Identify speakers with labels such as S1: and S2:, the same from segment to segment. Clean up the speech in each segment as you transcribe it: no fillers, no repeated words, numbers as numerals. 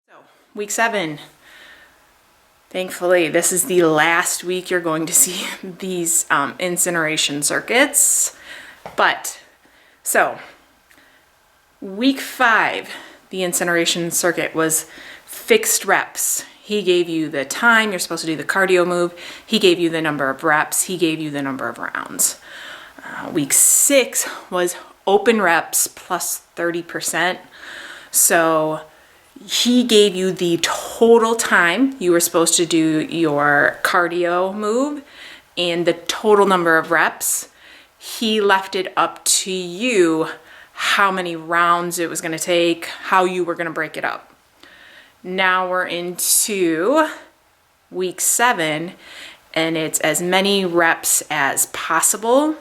S1: So, week 7. Thankfully, this is the last week you're going to see these incineration circuits. So week 5, the incineration circuit was fixed reps. He gave you the time you're supposed to do the cardio move. He gave you the number of reps. He gave you the number of rounds. Week 6 was open reps plus 30%. So he gave you the total time you were supposed to do your cardio move and the total number of reps. He left it up to you how many rounds it was going to take, how you were going to break it up. Now we're into week 7, and it's as many reps as possible.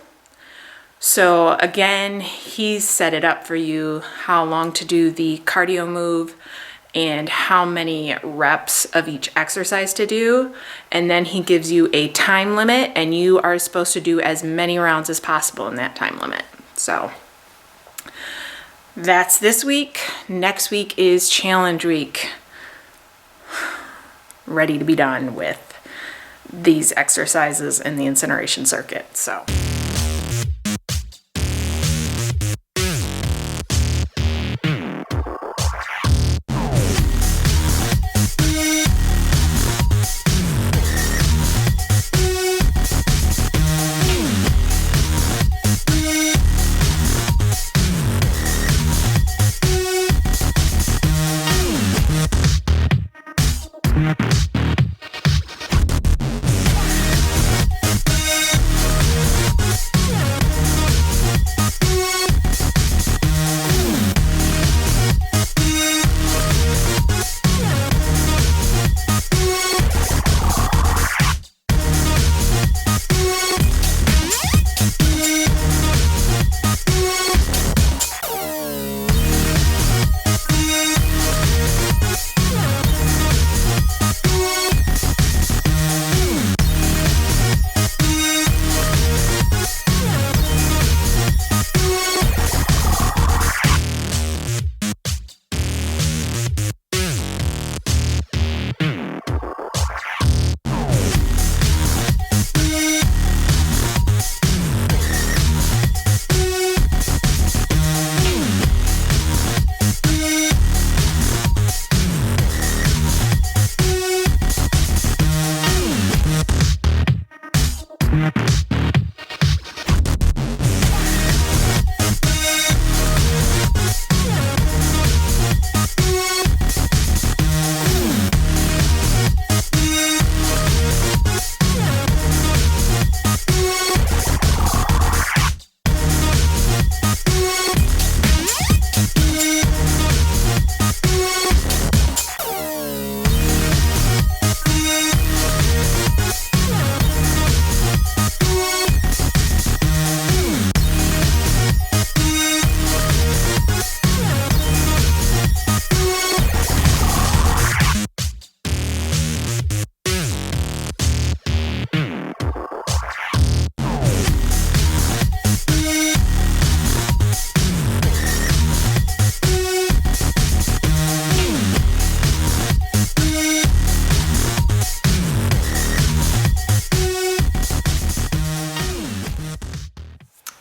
S1: So again, he set it up for you how long to do the cardio move and how many reps of each exercise to do. And then he gives you a time limit, and you are supposed to do as many rounds as possible in that time limit. So that's this week. Next week is challenge week. Ready to be done with these exercises in the incineration circuit. So.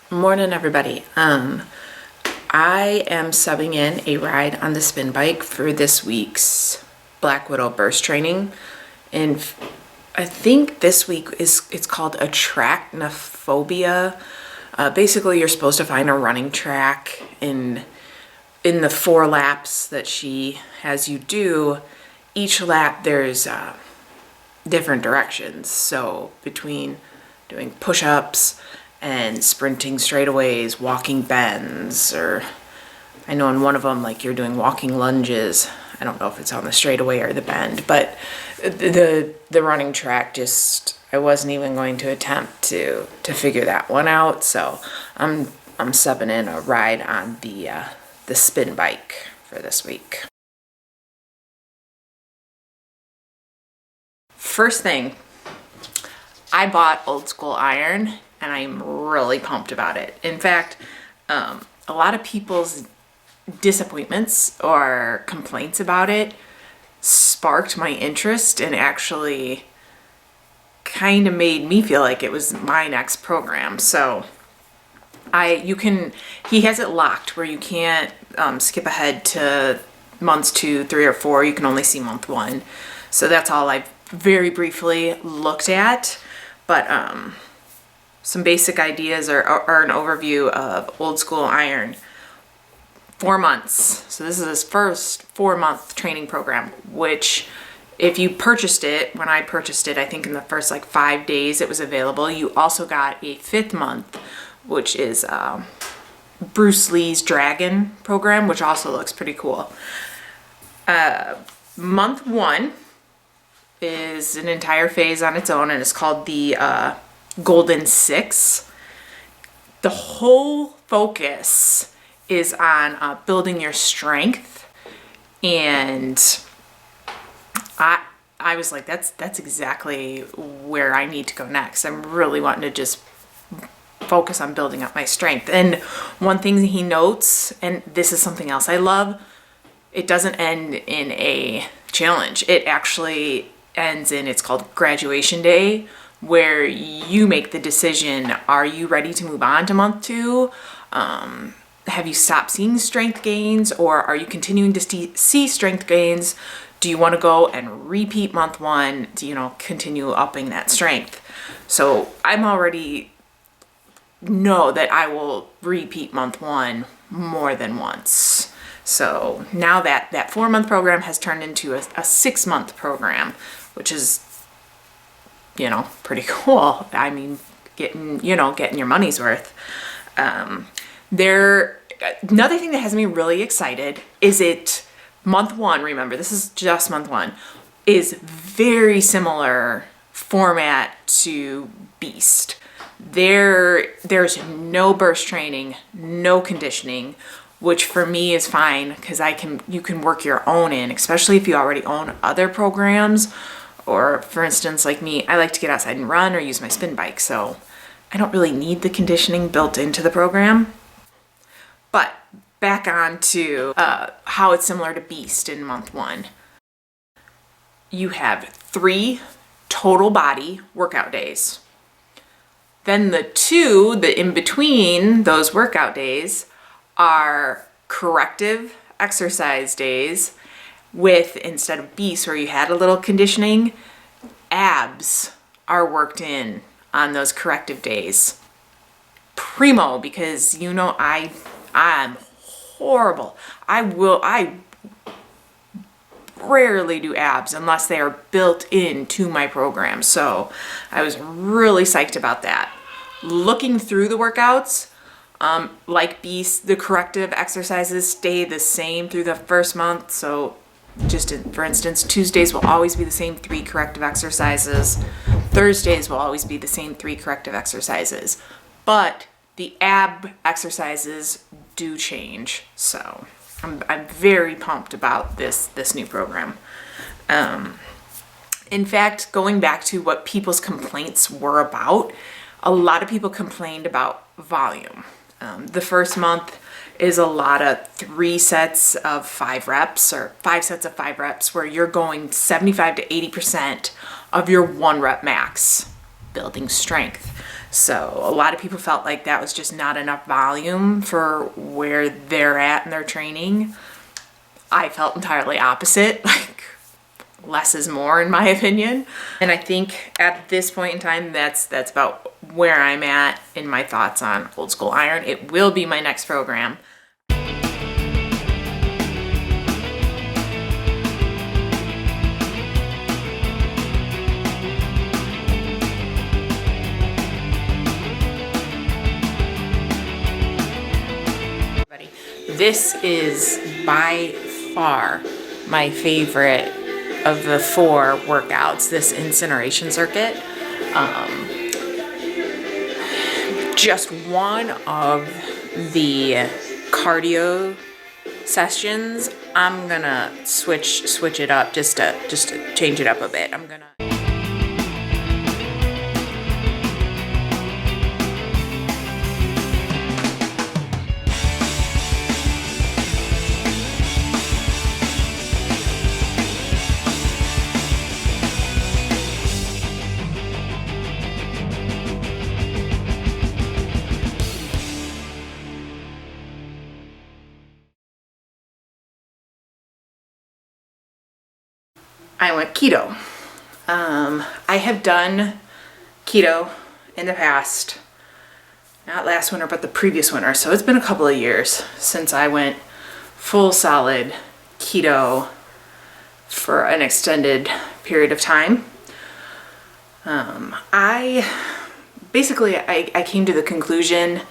S1: Morning, everybody. I am subbing in a ride on the spin bike for this week's Black Widow burst training, and I think this week it's called Arachnophobia. Basically, you're supposed to find a running track in the 4 laps that she has you do. Each lap there's different directions, so between doing push-ups and sprinting straightaways, walking bends, or I know in one of them, like, you're doing walking lunges. I don't know if it's on the straightaway or the bend, but the running track, just, I wasn't even going to attempt to figure that one out. So I'm subbing in a ride on the spin bike for this week. First thing, I bought old school iron, and I'm really pumped about it. In fact, a lot of people's disappointments or complaints about it sparked my interest and actually kind of made me feel like it was my next program. So he has it locked where you can't skip ahead to months 2, 3, or 4. You can only see month 1. So that's all I've very briefly looked at. But some basic ideas are an overview of Old School Iron. 4 months. So this is his first 4-month training program, which if you purchased it, when I purchased it, I think in the first like 5 days it was available. You also got a 5th month, which is Bruce Lee's Dragon program, which also looks pretty cool. Month 1 is an entire phase on its own, and it's called the Golden 6. The whole focus is on building your strength, and I was like, that's exactly where I need to go next. I'm really wanting to just focus on building up my strength. And one thing he notes, and this is something else I love, it doesn't end in a challenge. It actually ends in, it's called graduation day, where you make the decision, are you ready to move on to month 2? Have you stopped seeing strength gains, or are you continuing to see strength gains? Do you want to go and repeat month 1 to, continue upping that strength? So I'm already know that I will repeat month 1 more than once. So now that 4-month program has turned into a 6-month program, which is, pretty cool. I mean, getting your money's worth. Another thing that has me really excited is month 1, remember, this is just month 1, is very similar format to Beast. There's no burst training, no conditioning, which for me is fine because you can work your own in, especially if you already own other programs. Or for instance, like me, I like to get outside and run or use my spin bike, so I don't really need the conditioning built into the program. But back on to how it's similar to Beast in month 1. You have 3 total body workout days. Then the 2, the in between those workout days, are corrective exercise days with, instead of Beast where you had a little conditioning, abs are worked in on those corrective days. Primo, because I'm horrible. I rarely do abs unless they are built into my program. So I was really psyched about that. Looking through the workouts, like Beast, the corrective exercises stay the same through the first month. So for instance, Tuesdays will always be the same 3 corrective exercises. Thursdays will always be the same 3 corrective exercises. But the ab exercises do change. So I'm very pumped about this new program. In fact, going back to what people's complaints were about, a lot of people complained about volume. The first month is a lot of 3 sets of 5 reps or 5 sets of 5 reps where you're going 75 to 80% of your 1 rep max, building strength. So a lot of people felt like that was just not enough volume for where they're at in their training. I felt entirely opposite. Like, less is more in my opinion. And I think at this point in time, that's about where I'm at in my thoughts on Old School Iron. It will be my next program. This is by far my favorite of the 4 workouts, this incineration circuit. Just one of the cardio sessions, I'm gonna switch it up just to change it up a bit. I'm gonna I went keto. I have done keto in the past, not last winter, but the previous winter. So it's been a couple of years since I went full solid keto for an extended period of time. I came to the conclusion,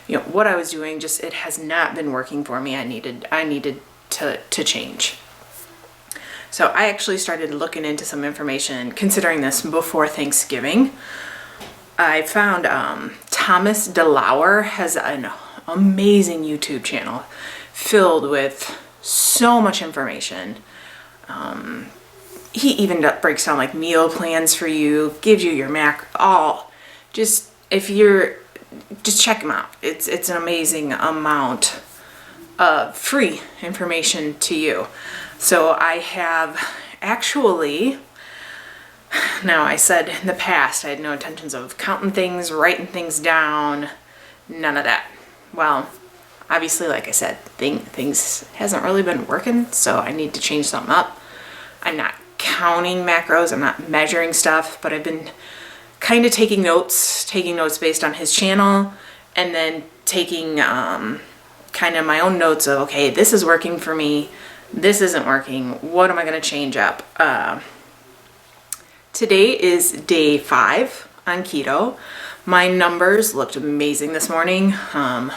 S1: what I was doing, just it has not been working for me. I needed to change. So I actually started looking into some information, considering this before Thanksgiving. I found Thomas DeLauer has an amazing YouTube channel filled with so much information. He even breaks down like meal plans for you, gives you your just check him out. It's an amazing amount of free information to you. So I have actually, now I said in the past I had no intentions of counting things, writing things down, none of that. Well, obviously, like I said, things hasn't really been working, so I need to change something up. I'm not counting macros, I'm not measuring stuff, but I've been kind of taking notes based on his channel, and then taking kind of my own notes of, okay, this is working for me, this isn't working, what am I going to change up? Today is day 5 on keto. My numbers looked amazing this morning. I'll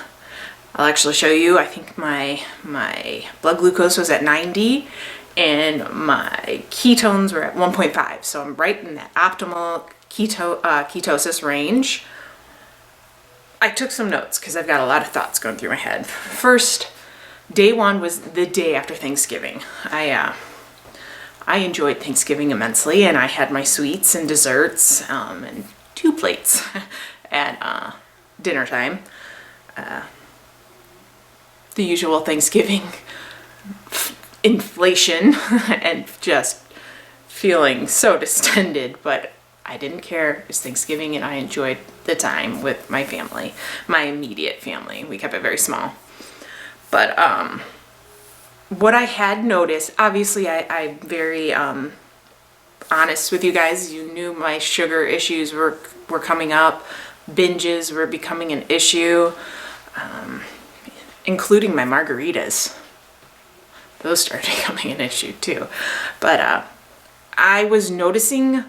S1: actually show you. I think my blood glucose was at 90 and my ketones were at 1.5. So I'm right in that optimal ketosis range. I took some notes because I've got a lot of thoughts going through my head. First, day 1 was the day after Thanksgiving. I enjoyed Thanksgiving immensely, and I had my sweets and desserts and 2 plates at dinner time. The usual Thanksgiving inflation and just feeling so distended, but I didn't care. It was Thanksgiving and I enjoyed the time with my family, my immediate family. We kept it very small. But what I had noticed, obviously I'm very honest with you guys. You knew my sugar issues were coming up. Binges were becoming an issue, including my margaritas. Those started becoming an issue too. But I was noticing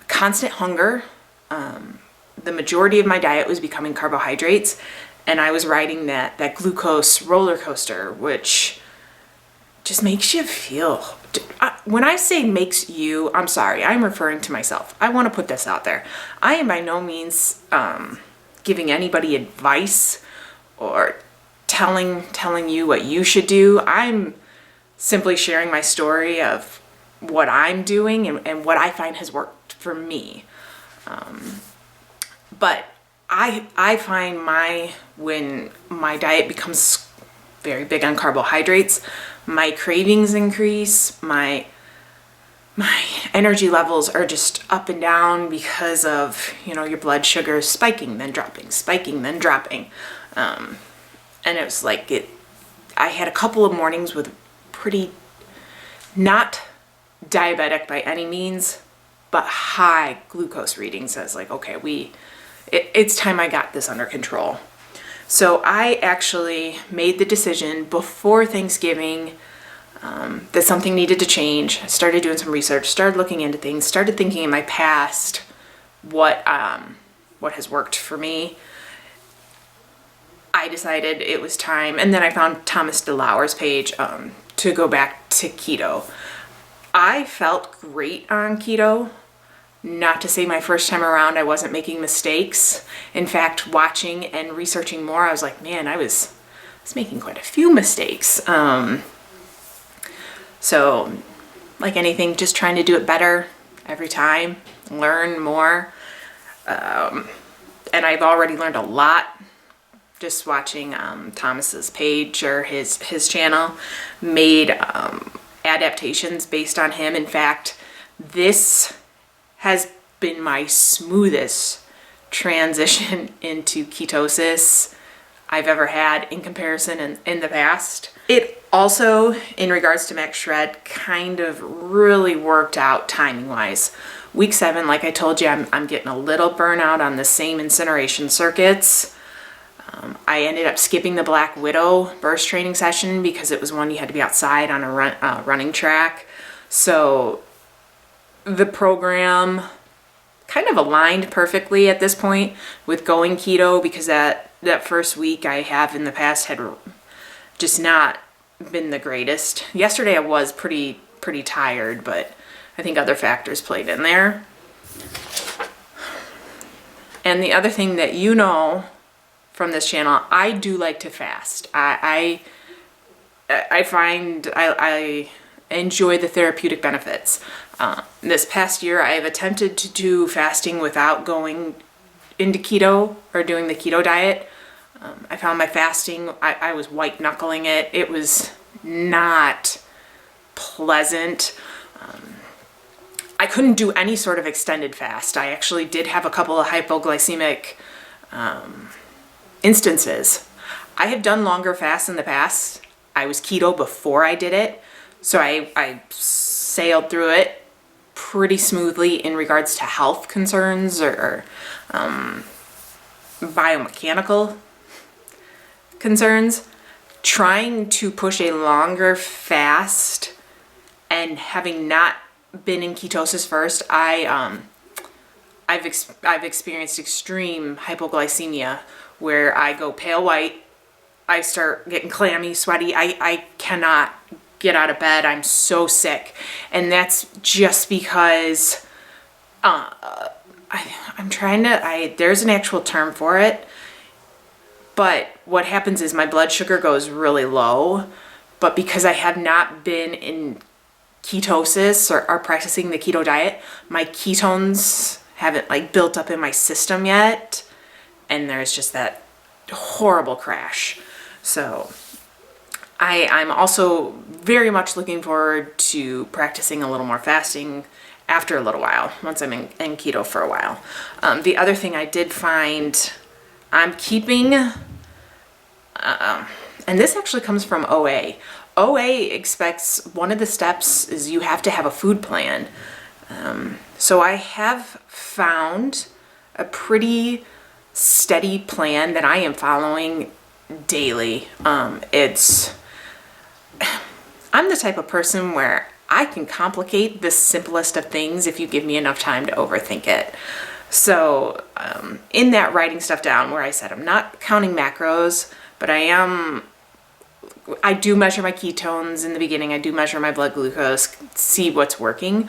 S1: constant hunger. The majority of my diet was becoming carbohydrates, and I was riding that glucose roller coaster, which just makes you feel, when I say makes you, I'm sorry, I'm referring to myself. I want to put this out there. I am by no means giving anybody advice or telling you what you should do. I'm simply sharing my story of what I'm doing and what I find has worked for me. But I find when my diet becomes very big on carbohydrates, my cravings increase, my energy levels are just up and down because of, your blood sugar spiking, then dropping, spiking, then dropping. And it was like I had a couple of mornings with pretty, not diabetic by any means, but high glucose readings. I was like, okay, it's time I got this under control. So I actually made the decision before Thanksgiving that something needed to change. I started doing some research, started looking into things, started thinking in my past what has worked for me. I decided it was time, and then I found Thomas DeLauer's page to go back to keto. I felt great on keto. Not to say my first time around I wasn't making mistakes. In fact, watching and researching more, I was like, man, I was making quite a few mistakes. So, like anything, just trying to do it better every time, learn more. And I've already learned a lot just watching Thomas's page or his channel. Made adaptations based on him. In fact, this has been my smoothest transition into ketosis I've ever had in comparison in the past. It also, in regards to Max Shred, kind of really worked out timing wise. Week 7, like I told you, I'm getting a little burnout on the same incineration circuits. I ended up skipping the Black Widow burst training session because it was one you had to be outside on a running track. So the program kind of aligned perfectly at this point with going keto, because that first week I have in the past had just not been the greatest. Yesterday I was pretty tired, but I think other factors played in there. And the other thing that you know from this channel, I do like to fast. I find I enjoy the therapeutic benefits. This past year I have attempted to do fasting without going into keto or doing the keto diet. I found my fasting, I was white knuckling it. It was not pleasant. I couldn't do any sort of extended fast. I actually did have a couple of hypoglycemic instances. I have done longer fasts in the past. I was keto before I did it, so I sailed through it pretty smoothly in regards to health concerns or biomechanical concerns. Trying to push a longer fast and having not been in ketosis first, I've experienced extreme hypoglycemia where I go pale white, I start getting clammy, sweaty, I cannot get out of bed, I'm so sick. And that's just because there's an actual term for it, but what happens is my blood sugar goes really low, but because I have not been in ketosis or practicing the keto diet, my ketones haven't like built up in my system yet, and there's just that horrible crash. So I'm also very much looking forward to practicing a little more fasting after a little while, once I'm in keto for a while. The other thing I did find, I'm keeping, and this actually comes from OA. OA expects one of the steps is you have to have a food plan. So I have found a pretty steady plan that I am following daily. I'm the type of person where I can complicate the simplest of things if you give me enough time to overthink it. So in that writing stuff down where I said I'm not counting macros, but I do measure my ketones in the beginning. I do measure my blood glucose, see what's working.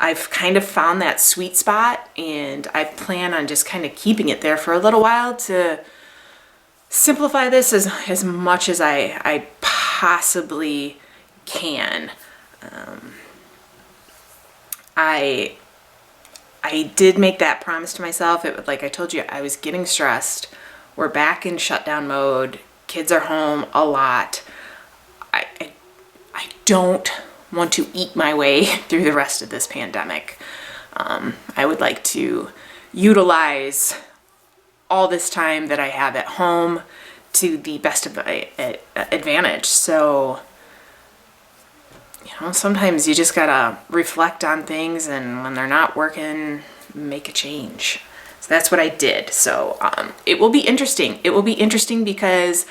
S1: I've kind of found that sweet spot, and I plan on just kind of keeping it there for a little while to simplify this as much as I possibly can. I did make that promise to myself. Like I told you, I was getting stressed. We're back in shutdown mode. Kids are home a lot. I don't want to eat my way through the rest of this pandemic. I would like to utilize all this time that I have at home to the best of my advantage. So, sometimes you just gotta reflect on things, and when they're not working, make a change. So that's what I did. So it will be interesting. It will be interesting because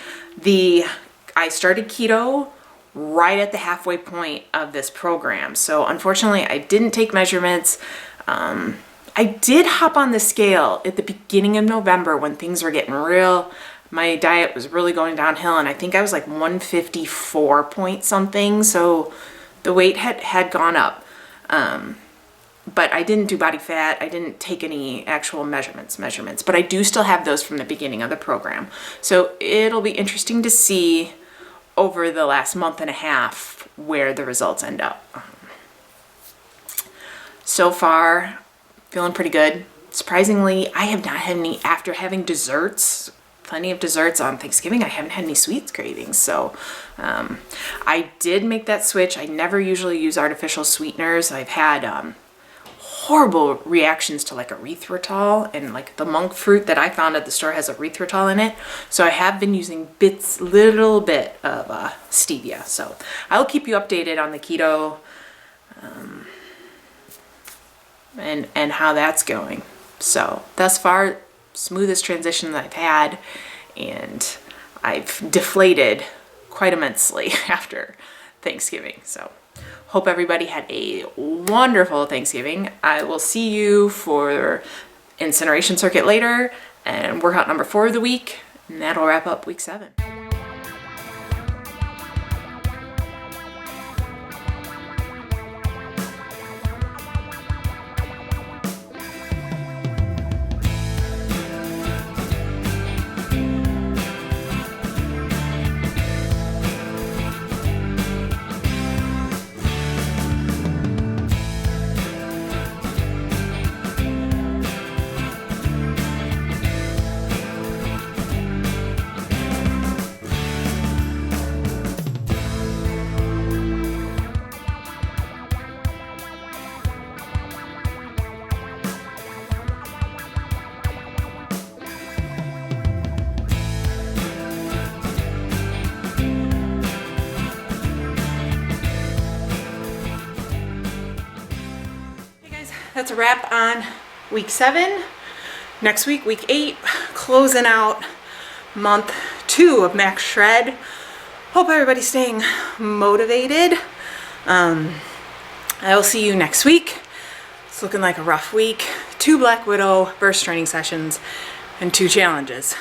S1: I started keto right at the halfway point of this program. So unfortunately, I didn't take measurements. I did hop on the scale at the beginning of November when things were getting real. My diet was really going downhill, and I think I was like 154 point something. So the weight had gone up. But I didn't do body fat. I didn't take any actual measurements, but I do still have those from the beginning of the program. So it'll be interesting to see over the last month and a half where the results end up. So far, feeling pretty good. Surprisingly, I have not had any, after having desserts, plenty of desserts on Thanksgiving, I haven't had any sweets cravings. So I did make that switch. I never usually use artificial sweeteners. I've had horrible reactions to like erythritol, and like the monk fruit that I found at the store has erythritol in it. So I have been using little bit of stevia. So I'll keep you updated on the keto and how that's going. So thus far, smoothest transition that I've had, and I've deflated quite immensely after Thanksgiving. So hope everybody had a wonderful Thanksgiving. I will see you for incineration circuit later and workout number 4 of the week, and that'll wrap up week 7. That's a wrap on week 7. Next week, week 8, closing out month 2 of Max Shred. Hope everybody's staying motivated. I will see you next week. It's looking like a rough week. 2 Black Widow burst training sessions and 2 challenges.